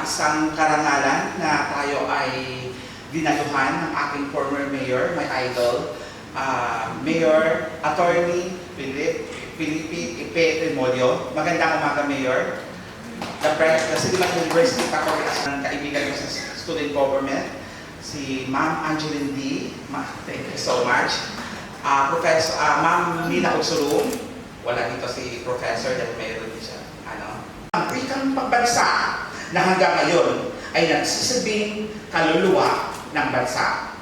isang karangalan na tayo ay dinayuhan ng aking former mayor, my idol, Mayor Attorney Felipe Ipe Remolio. Magandang umaga, Mayor. The City of University Faculty ng kaibigan ko sa student government, si Ma'am Angeline D. Thank you so much. Professor, Ma'am Mina Utsuru, wala dito si Professor dahil mayroon din siya. Ang wikang pagbansa na hanggang ngayon ay nagsisibing kaluluwa ng bansa.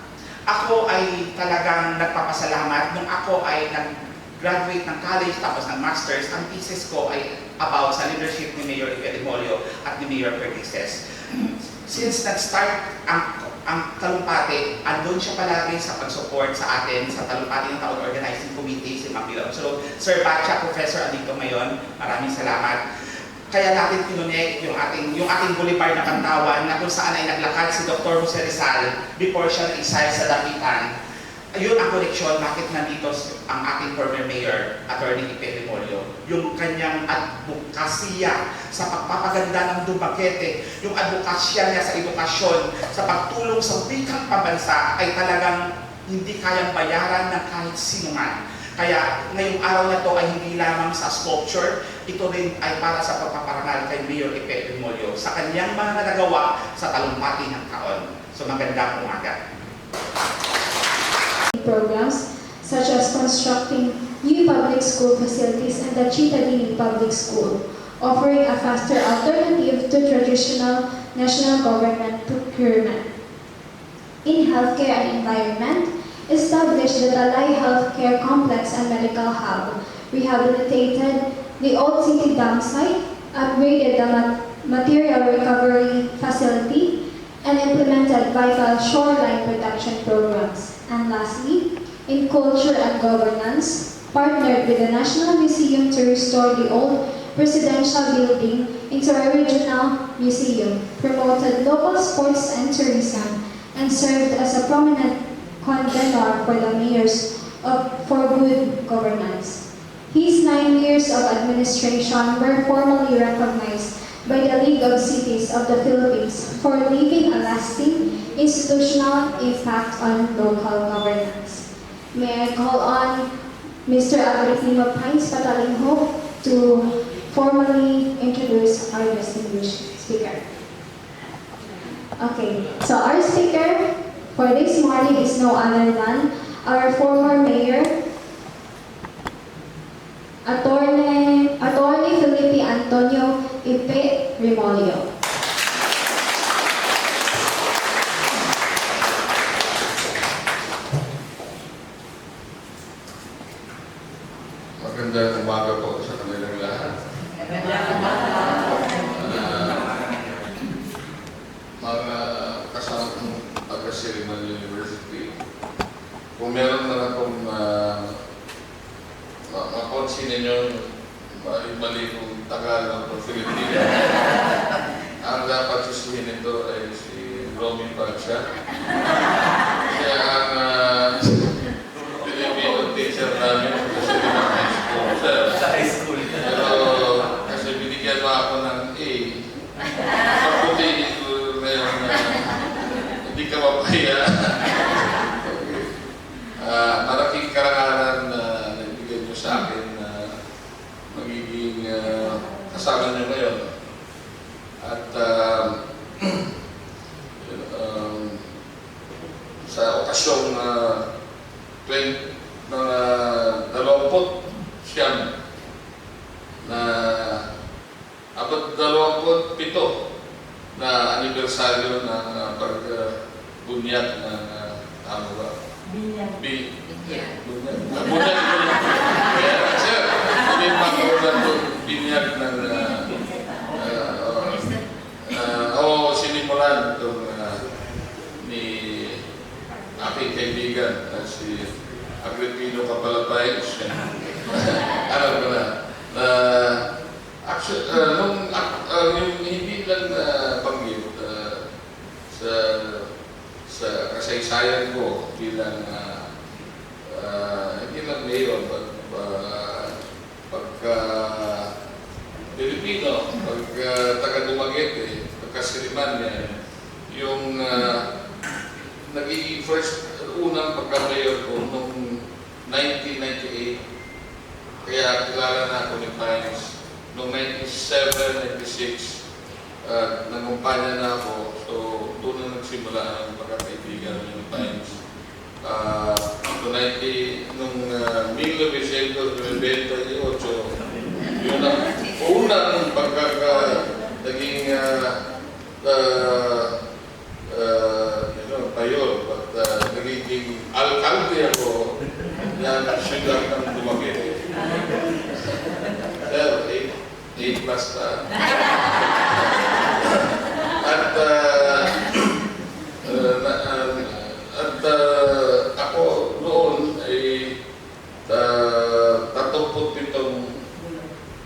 Ako ay talagang nagpapasalamat nung ako ay nag-graduate ng college tapos ng master's. Ang thesis ko ay about sa leadership ni Mayor Ipe Remolio at ni Mayor Perdices. Since nag-start ang Talumpati, andun siya palagi sa pag-support sa atin sa Talumpati ng Taon Organizing Committee, si Ma'am Mila. So, Sir Batcha, Professor, andito ngayon. Maraming salamat. Kaya natin tinunik yung ating boulevard na Pantawan na kung saan ay naglakad si Dr. Jose Rizal before siya na-exile sa Dapitan. Ayun ang koneksyon, bakit nandito ang ating former mayor, Attorney Ipe Remolio. Yung kanyang advokasya sa pagpapaganda ng Dumaguete, yung advokasya niya sa edukasyon, sa pagtulong sa wikang pambansa ay talagang hindi kayang bayaran ng kahit sino man. Kaya ngayong araw na to ay hindi lamang sa sculpture, ito rin ay para sa pagpaparangal kay Mayor Ipe Remolio sa kanyang mga nagawa sa talumpati ng taon. So magandang umaga. Programs such as constructing new public school facilities and the Chitadini Public School, offering a faster alternative to traditional national government procurement. In healthcare and environment, established the Talay Healthcare Complex and Medical Hub, rehabilitated the Old City Dam site, upgraded the material recovery facility, and implemented vital shoreline protection programs. And lastly, in culture and governance, partnered with the National Museum to restore the old presidential building into a regional museum, promoted local sports and tourism, and served as a prominent convener for the mayors for good governance. His 9 years of administration were formally recognized by the League of Cities of the Philippines for leaving a lasting institutional impact on local governance. May I call on Mr. Agripino Pines Patalingho to formally introduce our distinguished speaker. Okay, so our speaker for this morning is no other than our former mayor, Attorney Felipe Antonio Ipe Remolio. Magandang umaga po sa kanilang lahat. Mga kasama kong taga-Siriman University, kung meron na akong makonsin ninyo, mali kong tagal ng Filipino. Ang dapat susuhin nito ay si Romy Pacha. Siya ang Filipino teacher namin sa high school. Pero kasi binigyan mo ako ng A. Pagputi ko ngayon na hindi ka mapaya. Malaking karangalan na nagbigay nyo sa akin na magiging kasama nyo ngayon. At sa okasyong 20 na abot 27 na anibersaryo ng pagbunyag ng tama ba? Bunyag. Bunyag. Sir, hindi mag-ulan doon binyag ng sinimulan itong ni aking kaibigan si Agripino Kapalapay. Alam ko na. Actually, yung hindi lang banggit sa kasaysayan ko bilang hindi lang mayor, pagka Pilipino, pagka taga Dumaguete, kasiliman niya, yung nagiging unang pagka-mayor ko noong 1998. Kaya kilala na ako ni Pines. Noong 97, 96, nangumpanya na ako. So, doon na nagsimula ang pagkakaibigan ni Pines. Nung 1998, yun ang unang naging mayor, but nagiging alkalde ako yan ang siyudad ng Dumaguete. Pero 8 plus na. Ako noon ay 37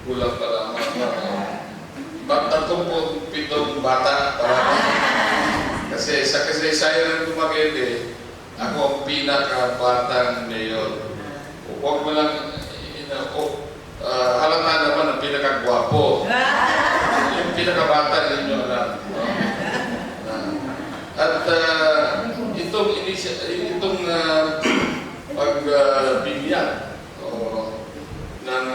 gulang pa lamang. 37 bata pa lamang. Kasi sa kasaysayan ng Dumaguete, ako ang pinakabatang mayor. Huwag mo lang, halata naman ang pinakagwapo. Yung pinakabata ninyo alam. At itong pagbinyag ng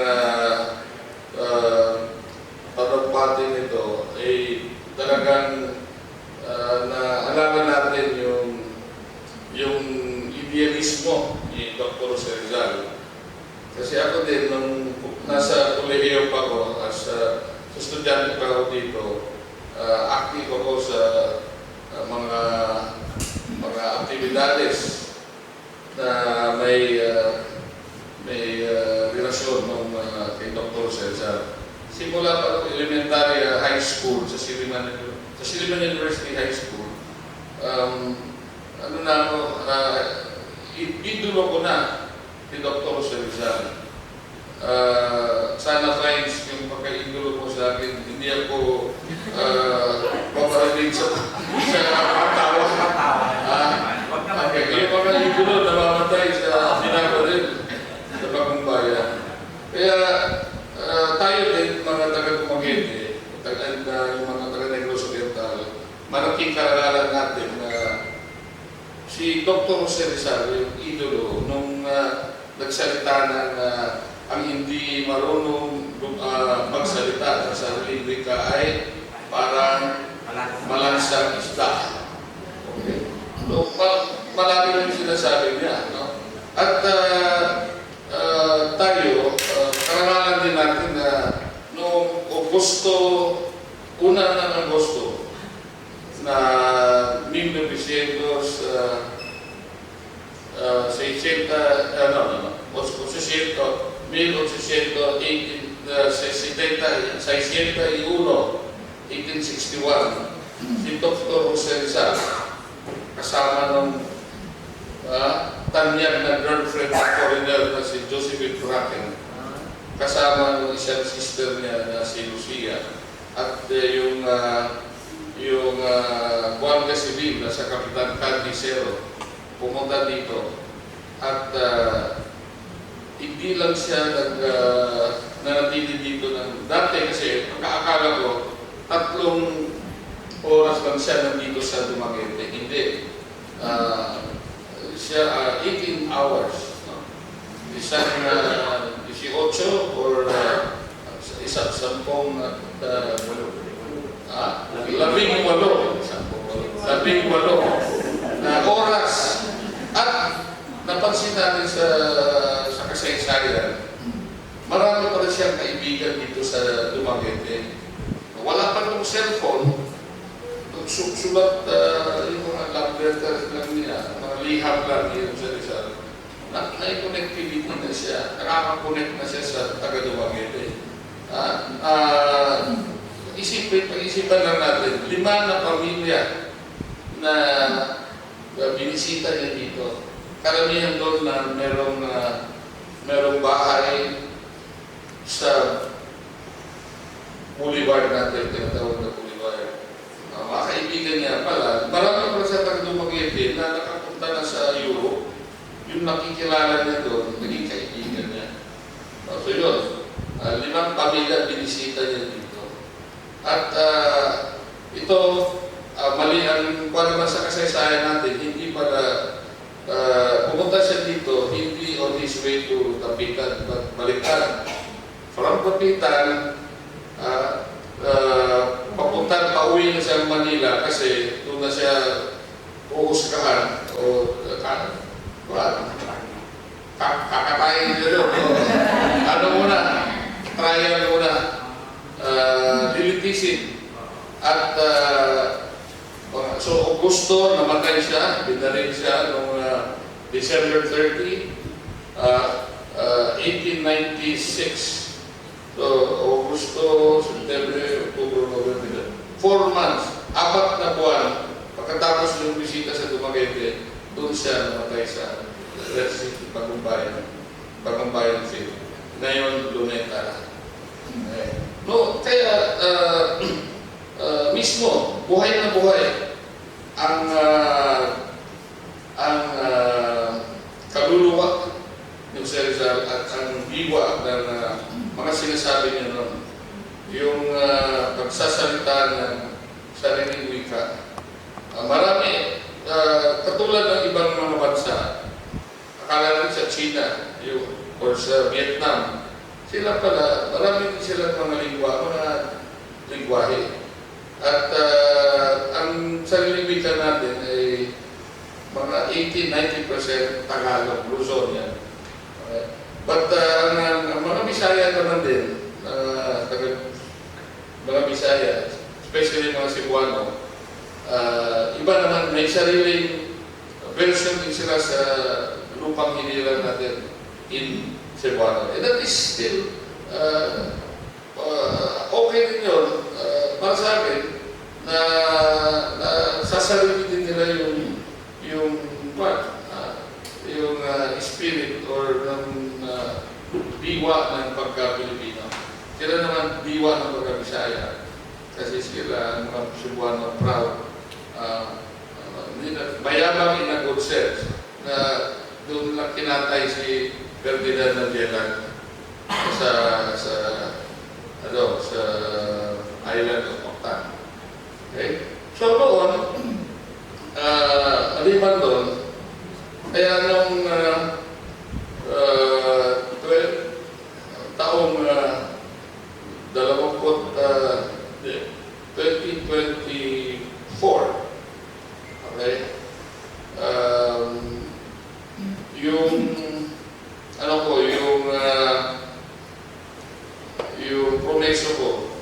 pagpapati nito ay talagang naalala natin yung idealismo ni Dr. Jose Rizal. Kasi ako din, nung nasa kolehiyo pa ako, as estudyante pa ako dito, active ako sa mga aktibidades na may relasyon ng kay Dr. Jose Rizal. Simula pa ako elementary high school sa Silliman University High School, idolo ko na si Dr. Jose Rizal. Sana friends, yung pagka-idolo ko sa akin, hindi ako maparinig sa pagtawa. Yung mga idolo namamatay sa binabaril sa pagkumbayan. Kaya tayo din, mga taga-Dumaguete, yung mga taga-Negros Oriental, malaking kararalan natin na si Dr. Jose Rizal, yung idolo, nung nagsalita na ang hindi marunong magsalita sa sariling wika ay parang malansang isda. Okay? So, marami lang sinasabi niya. No? At tayo, kararalan din natin na noong una ng Agosto na 1861, si Dr. Jose Rizal, kasama ng tanyag na girlfriend at foreigner na si Josephine Bracken, kasama ng isang sister niya na si Lucia, at yung Guardia Civil na sa Kapitan Caldicero pumunta dito. At hindi lang siya nanatili dito ng dati, kasi pagkaakala ko 3 oras lang siya nandito sa Dumaguete. Hindi. Siya 18 hours. No? Isang 18 or isang 10 labing walo na oras. At napansin natin sa kasaysayan, marami pa rin siyang kaibigan dito sa Dumaguete. Wala pa nung cellphone, sulat yung mga love letters lang niya, mga liham lang yun sa Rizal. Na-connectivity na siya, nakaka-connect na siya sa taga-Dumaguete. Pag-isipan lang natin, 5 na pamilya na binisita niya dito. Karamihan doon na merong bahay sa boulevard natin, tinatawag na boulevard. Mga kaibigan niya pala, marami pala sa taga-Dumaguete na nakapunta na sa Europe, yung nakikilala niya doon, naging kaibigan niya. So yun, 5 pamilya binisita niya dito. At ito, mali ang kung naman sa kasaysayan natin, hindi pala pumunta siya dito, hindi on his way to Tapitan, but baliktad. From Tapitan, pauwi na siya Manila kasi doon na siya uuskahan o kakatayin niya doon. Ano muna, trial muna, lilitisin. At so Augusto, namatay siya, binaril siya noong December 30, 1896. So Augusto, September, October, November, 4 months, 4 na buwan, pagkatapos yung bisita sa Dumaguete, doon siya namatay sa City, Bagumbayan City. Ngayon, Luneta. No, kaya mismo, buhay na buhay ang kaluluwa ni Jose Rizal at ang diwa ng mga sinasabi niya noon. Yung pagsasalita ng sariling wika. Marami, katulad ng ibang mga bansa, akala rin sa China or sa Vietnam, sila pala, marami din silang mga lingwahe. At ang sariling wika natin ay mga 80-90% Tagalog, Luzon yan. Okay. But ang mga Bisaya naman din, mga Bisaya, especially mga Cebuano, iba naman, may sariling version din sila sa lupang hinilan natin in Cebuano. And that is still okay din yun. Para sa akin, na sasarili din nila yung spirit or ng diwa ng pagka-Pilipino. Sila naman diwa ng pagka-Bisaya. Kasi sila, mga Cebuano, proud. Mayabang in a good sense na doon lang kinatay si Ferdinand Magellan sa island of Mactan. Okay? So doon, maliban doon, kaya nung 2024, okay? Yung promeso ko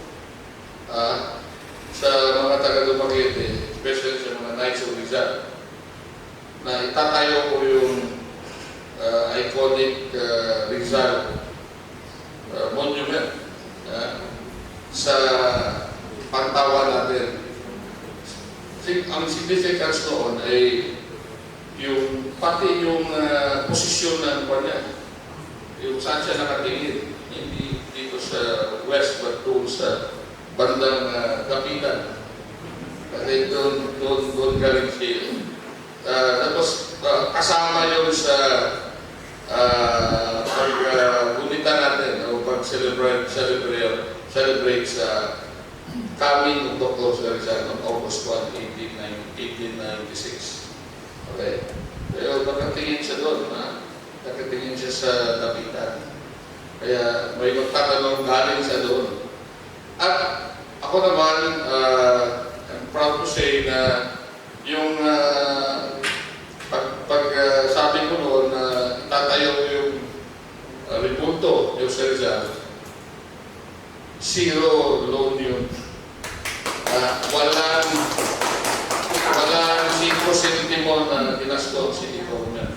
sa mga taga-Dumaguete, especially sa mga Knights of Rizal, na itatayo ko yung iconic Rizal monument sa Pantawan natin. Ang significance noon ay pati yung posisyon ng kanya, yung saan siya nakatingin, hindi dito sa west but doon sa bandang Kapitan. Kasi doon galing siya. Tapos kasama yun sa pag-gunita natin o pag-celebrate sa coming of Dr. Rizal on August 1, 1896. Okay? Pero nakatingin siya doon, nakatingin siya sa Kapitan. Kaya may magtatanong galing siya doon. At ako naman, I'm proud to say na yung sabi ko noon na itatayo yung Rebulto, yung Jose Rizal, zero loan yun. Walang 5 centimo na ginasto ang city government.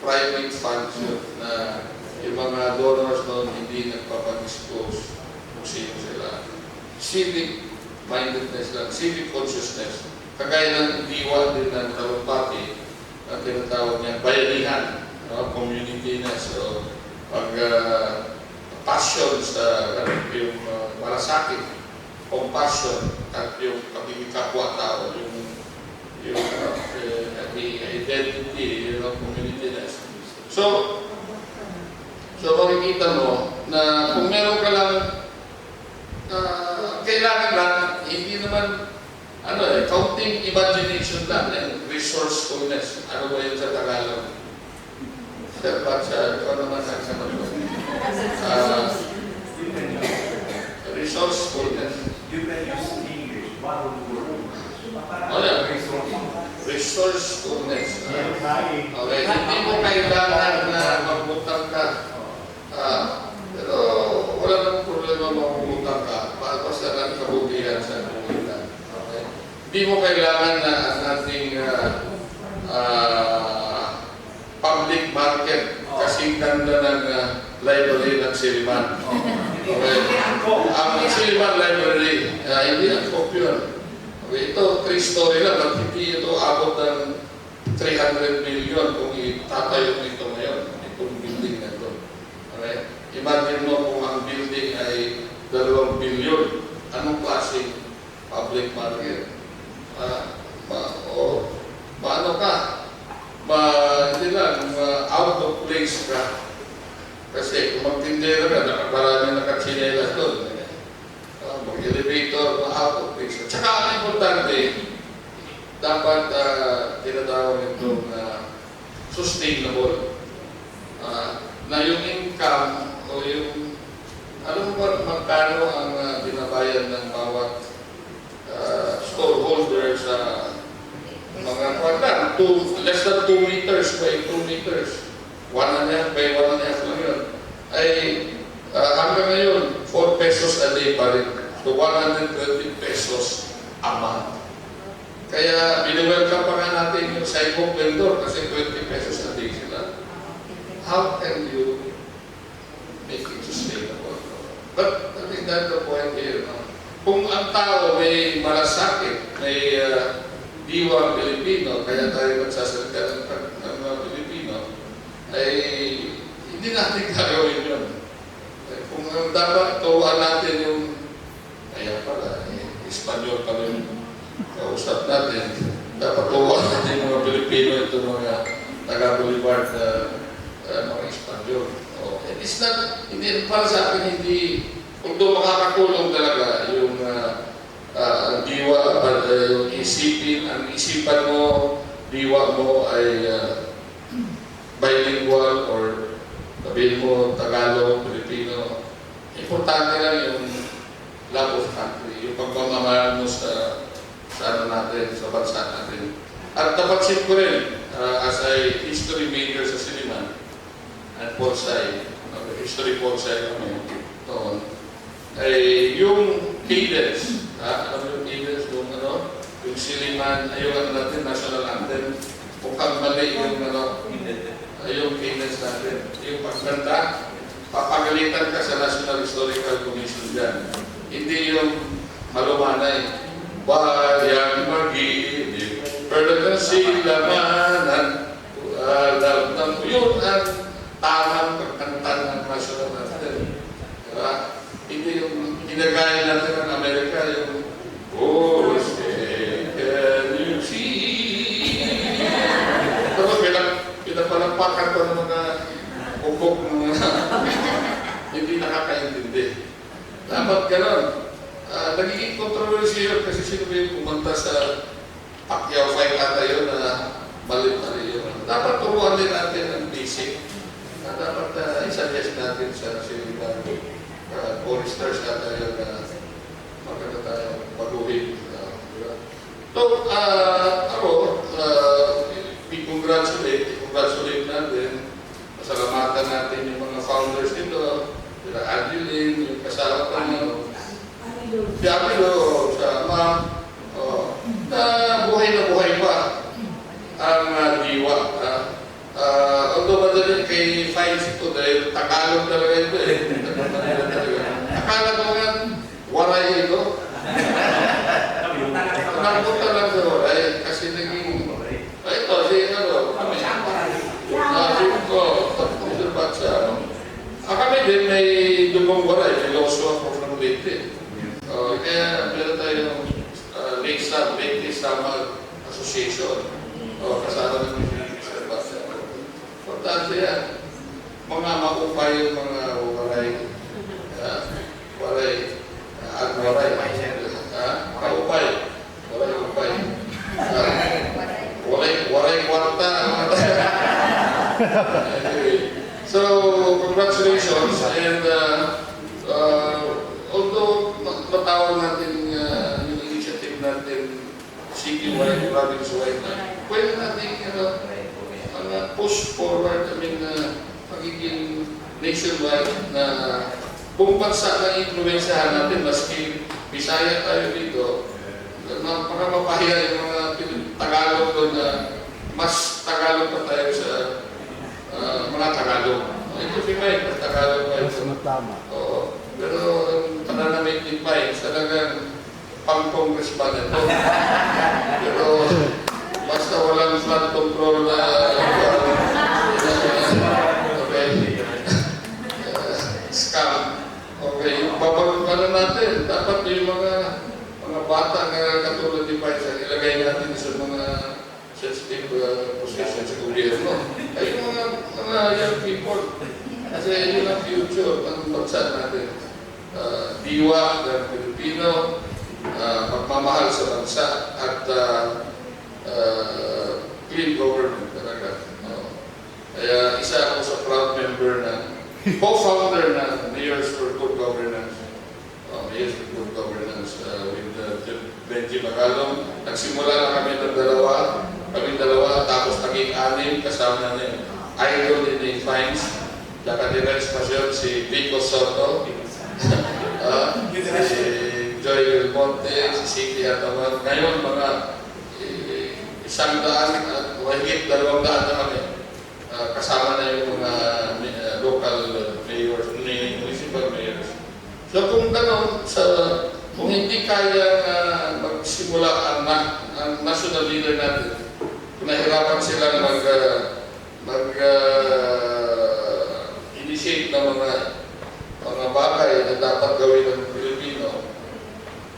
Private funds yun na yung mga donors noon hindi nagpapadispose kung sino sila. Civic mindedness lang, civic consciousness. Kagaya ng diwa din ng Talumpati, ang tinatawag niya bayanihan, communityness, o passion sa yung malasakit, compassion, at yung pagkikapwa-tao, yung identity, communityness. So makikita mo na kung meron ka lang, kailangan lang, hindi naman kaunting imagination lang, resourcefulness. Ano ba yun sa Tagalog? Sir, ikaw naman ang sagot ko. Resourcefulness. You can use English. One word. Oh, yeah. Resourcefulness. Okay, hindi mo kailangan na magutang ka. Pero wala nang problema magutang ka. Basta lang kabugihan sa komunidad. Okay? Hindi mo kailangan na ang ating public market kasing ganda ng library ng Silliman. Okay. Ang Silliman Library, hindi ang kopyo. Okay, ito, 3-story lang, at hindi ito abot ng 300 million kung itatayo nito ngayon, itong building na ito. Okay? Imagine mo kung ang building ay 2 billion, anong klaseng public market? Paano ka? Hindi lang, out of place ka. Kasi kung magtindera ka, marami nakatsinelas doon. Mag-elevator, out of place. At saka ang importante, dapat tinatawag itong sustainable. Na yung income o yung alam mo ba magkano ang binabayan ng bawat storeholder sa mga kwarta? Less than 2 meters by 2 meters. 1.5 by 1.5 lang yun. Ay hanggang ngayon, 4 pesos a day pa rin. So 120 pesos a month. Kaya binwelcome pa nga natin yung sidewalk vendor kasi 20 pesos a day sila. How can you make it sustainable? But I think that's the point here. No? Kung ang tao may malasakit, may diwang Pilipino, kaya tayo nagsasalita ng mga Pilipino, ay hindi natin gagawin yun. Kung dapat tuwaan natin yung, kaya pala, Espanyol kami kausap natin, dapat tuwaan natin yung mga Pilipino, ito mga taga-Boulevard mga Espanyol. It's not, hindi, para sa akin, hindi, kung doon makakatulong talaga yung diwa, yung isipin, ang isipan mo, diwa mo ay bilingual or sabihin mo Tagalog, Pilipino. Importante lang yung love of country, yung pagmamahal mo sa ano natin, sa bansa natin. At napansin ko rin, as a history major sa Silliman, at Ponsay, history Ponsay kami noon, ay yung cadence, alam mo yung cadence, yung Silliman, yung ano natin, national anthem, mukhang mali yung yung cadence natin. Yung pagkanta, papagalitan ka sa National Historical Commission dyan. Hindi yung malumanay. Bayang mag-iinip, pero ng silamanan, yun ang tamang pagkanta ng national anthem. Diba? Hindi yung ginagaya natin ng Amerika, yung oh, can you see? Ito, pinapalampakan ko ng mga ubok ng mga hindi nakakaintindi. Dapat gano'n. Nagiging controversy yun kasi sino ba yung kumanta sa Pacquiao fight ata yun na mali-mali yun. Dapat turuan din natin ang basic. Dapat isa-suggest natin sa Silliman. Foresters ata yun na maganda tayo baguhin. So, ako, congratulate natin, pasalamatan natin yung mga founders nito, sila Adeline, yung kasama ko niyo, si Amilo, sa ama, na buhay pa ang diwa. Although madali kay Files ito dahil Tagalog talaga ito eh. Akala ko nga, waray ito. Napunta lang sa waray kasi naging, ito, si kami din may dumong waray, may lawsuit ako from Leyte. Kaya meron tayong Leyte Sama Association. Kasama ng importante yan. Mga makupay yung mga waray. Waray. Kaupay. Waray upay. Anyway, so congratulations and although matawag natin yung initiative natin city-wide, province-wide na, pwede natin push forward, magiging nationwide na buong bansa na influensyahan natin, maski Bisaya tayo dito, napakamapahiya yung mga Tagalog doon na mas Tagalog pa tayo sa mga Tagalog. Ito si Mike, Tagalog pa ito. Oo. Pero ang pananamit ni Mike, talagang pang-congress pa nito. Pero basta walang flood control na scam. Okay, yung babagod natin, dapat yung mga bata na katulad ni Mike, ilagay natin sa mga sensitive position sa gobyerno. Ay yung mga young people. Kasi yun ang future ng bansa natin. Diwa ng Pilipino, pagmamahal sa bansa at clean government talaga. Kaya isa ako sa proud member na co-founder ng Mayors for Good Governance. Mayors for Good Governance with Benji Magalong. Nagsimula na kami ng dalawa, tapos naging 6 kasama na yung idol ni Nate Fines. Naka-direct pa siya si Vico Soto, si Joy Del Monte, si Siki Ataman. Ngayon, mga 100 at mahigit 200 na kami. Kasama na yung mga local mayors, municipal mayors. So kung hindi kaya magsimula ang national leader natin, kung nahirapan silang initiate ng mga bagay na dapat gawin ng Pilipino,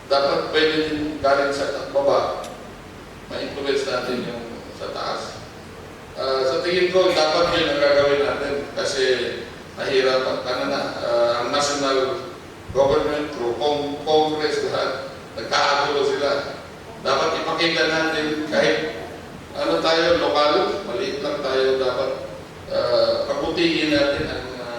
dapat pwede din galing sa baba, ma-influence natin yung sa taas. Sa tingin ko, dapat yun ang gagawin natin kasi nahirapan ang national government through Congress lahat, nagkakagulo sila. Dapat ipakita natin kahit ano tayo, lokal, maliit lang tayo, dapat pagbutiin natin ang mga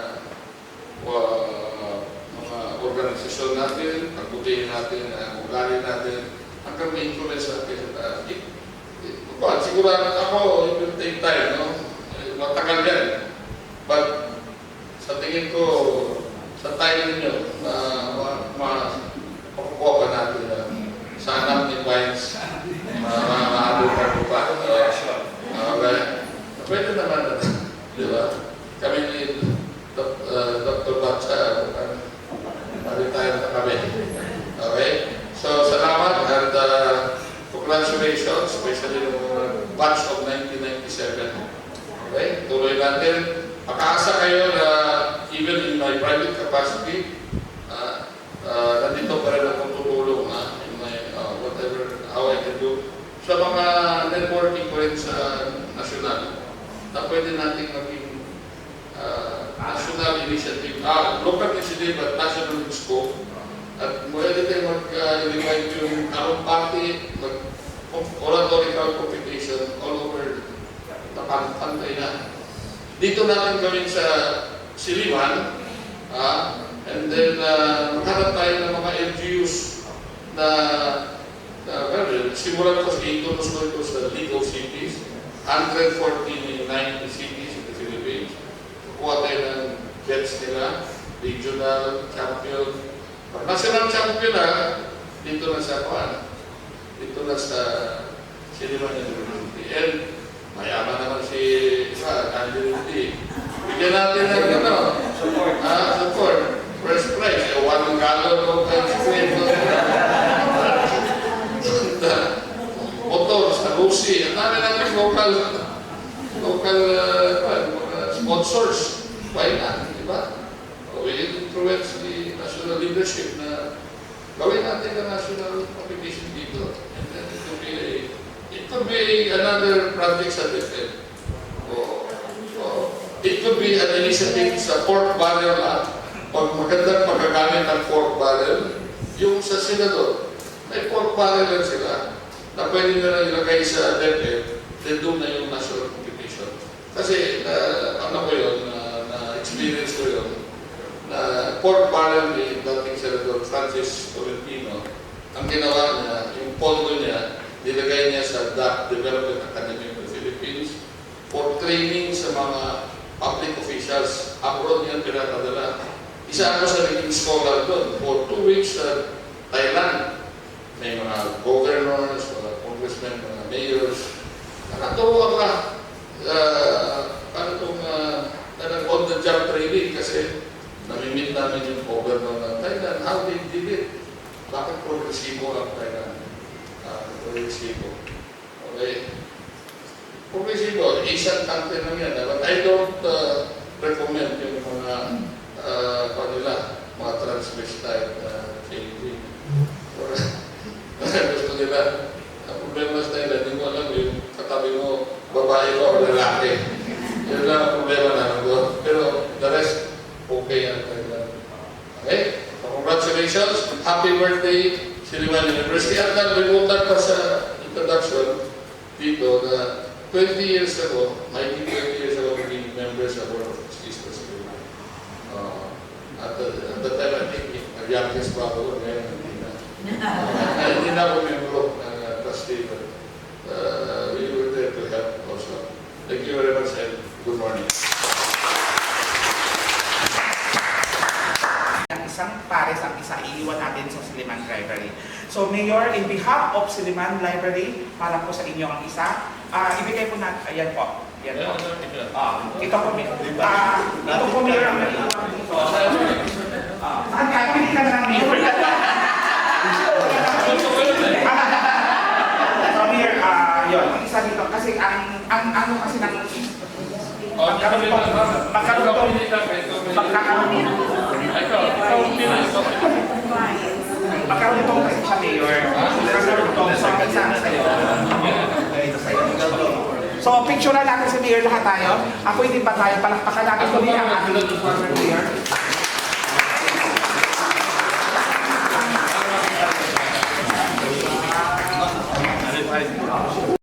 organisasyon natin, pagbutiin natin ang ugali natin, hanggang may influence natin sa taas. Sigurado ako, it will take time, no? Matagal yan. But sa tingin ko, sa time ninyo, makukuha pa natin sa anak ni Vines, maabot pa pa. Okay. Pwede naman natin, di ba? Kami ni Dr. Batsa, ma-retire na kami. Okay? So, salamat at congratulations, especially ng batch of 1997. Okay? Tuloy natin. Makaasa kayo na even in my private capacity, nandito pa rin akong tutulong in my whatever, how I can do. Sa mga networking ko rin sa national, na pwede natin maging national initiative, local initiative at national in scope. At pwede tayo mag-invite yung karong party, oratorical competition all over the country na. Dito natin gawin sa Siliman, and then maghanap tayo ng mga LGUs na simulan ko sa introduce ko ito sa League of Cities, 149 cities in the Philippines. Kukuha tayo ng bets nila, regional champion. Pag national champion dito na sa dito na sa Siliman University. And mayaman naman si University. Bigyan natin ng support. First prize, 1 gallon of ice cream. Motor sa Lucy. Ang dami natin local sponsors. Why not? Diba? We influence the national leadership na gawin natin ang national competition dito. And then it could be another project sa DepEd. It could be an initiative sa pork barrel pag magandang pagkagamit ng pork barrel, yung sa senador, may pork barrel lang sila na pwede na ilagay sa DepEd, then doon na yung national competition. Kasi ano ko yun, na-experience ko yun, na Port Barron ni dating Senator Francis Tolentino, ang ginawa niya, yung pondo niya, nilagay niya sa DAP, Development Academy of the Philippines, for training sa mga public officials. Abroad niya pinatadala. Isa ako sa naging scholar doon for 2 weeks sa Thailand. May mga governors, mga congressmen, mga mayors. Nakatuwa ka. Ano itong on-the-job training kasi namimit namin yung governor ng Thailand. How they did it? Bakit progresibo ang Thailand? Progresibo. Okay? Progresibo, Asian country lang yan. But I don't recommend yung mga mga transvestite changing. Gusto nila, ang problema sa Thailand, hindi mo alam yung katabi mo, babae ba o lalaki. Yun lang ang problema namin doon. Pero the rest, okay ang Thailand. Okay? So, congratulations. Happy birthday, Silliman University. At nalimutan pa sa introduction dito na 20 years ago, may 20 years ago, naging members sa Board of Trustees of Silliman. At the time, I think, youngest pa ako, ngayon, hindi na ako membro ng trustee, but we were there to help also. Thank you very much and good morning. Ang isang pares ang isa, iiwan natin sa Silliman Library. So, Mayor, in behalf of Silliman Library, para po sa inyo ang isa, ibigay po natin, ayan po. Yan po. Ito po, ito po, Mayor, ang naiiwan dito. Saan ka? Pili ka na ng Mayor. So, Mayor, yun, ang isa dito. Kasi ang ano kasi ng magkaroon itong kasi siya, Mayor. Magkaroon itong sa isang sa'yo. Ito sa'yo. So, picture na natin si Mayor lahat tayo. Ako hindi ba tayo? Palakpakan natin ko din ang ating former Mayor.